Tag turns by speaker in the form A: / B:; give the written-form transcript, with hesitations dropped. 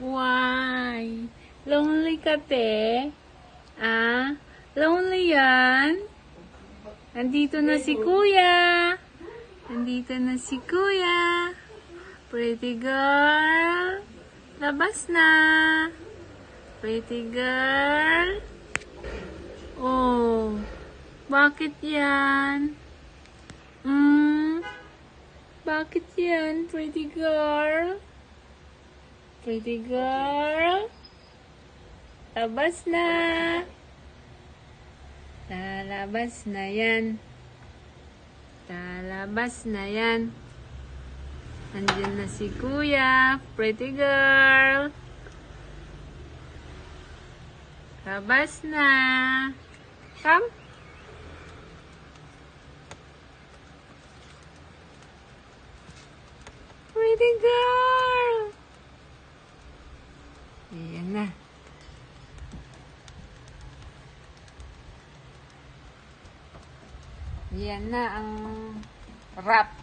A: Why? Lonely ka, te? Ah? Lonely yan? Nandito na si Kuya. Nandito na si Kuya. Pretty girl. Labas na. Pretty girl. Oh. Bakit yan? Bakit yan, pretty girl? Pretty girl? Labas na. Lalabas na yan. Lalabas na yan. Nandiyan na si Kuya. Pretty girl. Labas na. Come. Pretty girl. Ayan na. Yan na ang wrap.